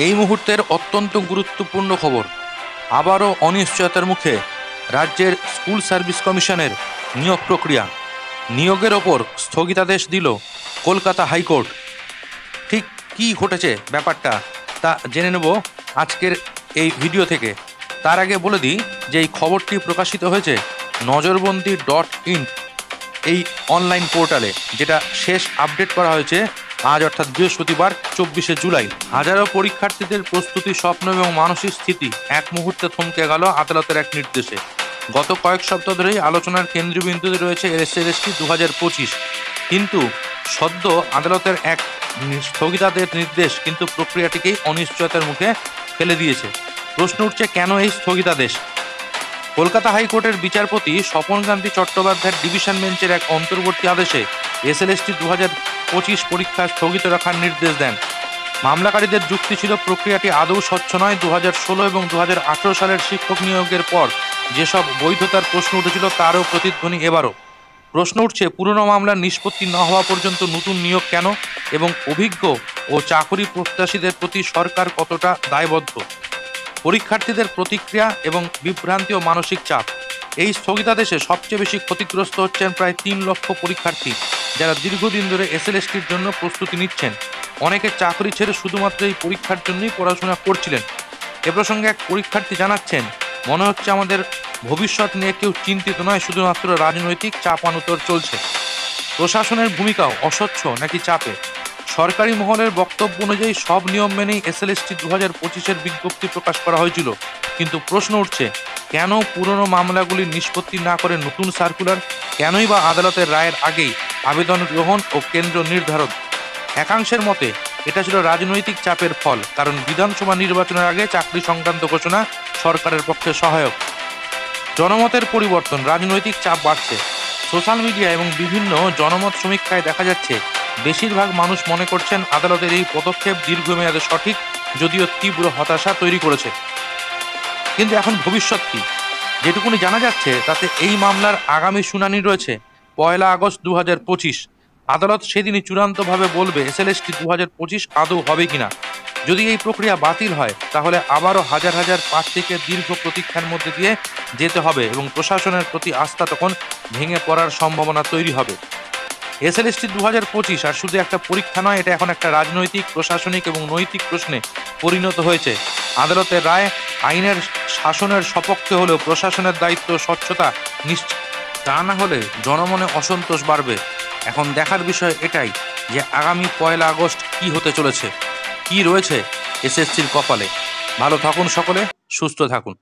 এই মুহূর্তের অত্যন্ত গুরুত্বপূর্ণ খবর। আবারও অনিশ্চয়তার মুখে রাজ্যের স্কুল সার্ভিস কমিশনের নিয়োগ প্রক্রিয়া। নিয়োগের ওপর স্থগিতাদেশ দিল কলকাতা হাইকোর্ট। ঠিক কী ঘটেছে ব্যাপারটা তা জেনে নেব আজকের এই ভিডিও থেকে। তার আগে বলে দিই যে এই খবরটি প্রকাশিত হয়েছে নজরবন্দি.in এই অনলাইন পোর্টালে, যেটা শেষ আপডেট করা হয়েছে আজ অর্থাৎ বৃহস্পতিবার 24শে জুলাই। হাজারো পরীক্ষার্থীদের প্রস্তুতি, স্বপ্ন এবং মানসিক স্থিতি এক মুহূর্তে থমকে গেল আদালতের এক নির্দেশে। গত কয়েক সপ্তাহ ধরেই আলোচনার কেন্দ্রবিন্দুতে রয়েছে এসএলএসটি 2025, কিন্তু সদ্য আদালতের এক স্থগিতাদেশ নির্দেশ কিন্তু প্রক্রিয়াটিকেই অনিশ্চয়তার মুখে ফেলে দিয়েছে। প্রশ্ন উঠছে, কেন এই স্থগিতাদেশ? কলকাতা হাইকোর্টের বিচারপতি স্বপনকান্তি চট্টোপাধ্যায়ের ডিভিশন বেঞ্চের এক অন্তর্বর্তী আদেশে এসএলএসটি 2025 পরীক্ষা স্থগিত রাখার নির্দেশ দেন। মামলাকারীদের যুক্তি ছিল, প্রক্রিয়াটি আদৌ স্বচ্ছ নয়। 2016 এবং 2018 সালের শিক্ষক নিয়োগের পর যেসব বৈধতার প্রশ্ন উঠেছিল তারও প্রতিধ্বনি এবারও। প্রশ্ন উঠছে, পুরনো মামলার নিষ্পত্তি না হওয়া পর্যন্ত নতুন নিয়োগ কেন, এবং অভিজ্ঞ ও চাকরি প্রত্যাশীদের প্রতি সরকার কতটা দায়বদ্ধ? পরীক্ষার্থীদের প্রতিক্রিয়া এবং বিভ্রান্তি ও মানসিক চাপ। এই স্থগিতাদেশে সবচেয়ে বেশি ক্ষতিগ্রস্ত হচ্ছেন প্রায় 3 লক্ষ পরীক্ষার্থী, যারা দীর্ঘদিন ধরে এসএলএসটির জন্য প্রস্তুতি নিচ্ছেন। অনেকে চাকরি ছেড়ে শুধুমাত্র এই পরীক্ষার জন্যই পড়াশোনা করছিলেন। এ প্রসঙ্গে এক পরীক্ষার্থী জানাচ্ছেন, মনে হচ্ছে আমাদের ভবিষ্যৎ নিয়ে কেউ চিন্তিত নয়, শুধুমাত্র রাজনৈতিক চাপানুতর চলছে। প্রশাসনের ভূমিকাও অস্বচ্ছ নাকি চাপে? সরকারি মহলের বক্তব্য অনুযায়ী সব নিয়ম মেনেই এসএলএসটি 2025-এর বিজ্ঞপ্তি প্রকাশ করা হয়েছিল, কিন্তু প্রশ্ন উঠছে, কেন পুরনো মামলাগুলি নিষ্পত্তি না করে নতুন সার্কুলার? কেনই বা আদালতের রায়ের আগেই আবেদন গ্রহণ ও কেন্দ্র নির্ধারণ? একাংশের মতে এটা ছিল রাজনৈতিক চাপের ফল, কারণ বিধানসভা নির্বাচনের আগে চাকরি সংক্রান্ত ঘোষণা সরকারের পক্ষে সহায়ক। জনমতের পরিবর্তন, রাজনৈতিক চাপ বাড়ছে। সোশ্যাল মিডিয়া এবং বিভিন্ন জনমত সমীক্ষায় দেখা যাচ্ছে, বেশিরভাগ মানুষ মনে করছেন আদালতের এই পদক্ষেপ দীর্ঘমেয়াদে সঠিক, যদিও তীব্র হতাশা তৈরি করেছে। কিন্তু এখন ভবিষ্যৎ কি? যেটুকুনি জানা যাচ্ছে তাতে এই মামলার আগামী শুনানি রয়েছে 1 আগস্ট 2025। আদালত সেদিনই চূড়ান্তভাবে বলবে এসএলএসটি 2025 আদৌ হবে কিনা। যদি এই প্রক্রিয়া বাতিল হয়, তাহলে আবারও হাজার হাজার প্রার্থীকে দীর্ঘ প্রতীক্ষার মধ্যে দিয়ে যেতে হবে এবং প্রশাসনের প্রতি আস্থা তখন ভেঙে পড়ার সম্ভাবনা তৈরি হবে। এসএলএসটি 2025 আর শুধু একটা পরীক্ষা নয়, এটা এখন একটা রাজনৈতিক, প্রশাসনিক এবং নৈতিক প্রশ্নে পরিণত হয়েছে। আদালতের রায় আইনের শাসনের সপক্ষে হলেও প্রশাসনের দায়িত্ব স্বচ্ছতা নিশ্চিত, তা না হলে জনমনে অসন্তোষ বাড়বে। এখন দেখার বিষয় এটাই যে আগামী 1 আগস্ট কি হতে চলেছে, কি রয়েছে এসএসসির কপালে। ভালো থাকুন সকলে, সুস্থ থাকুন।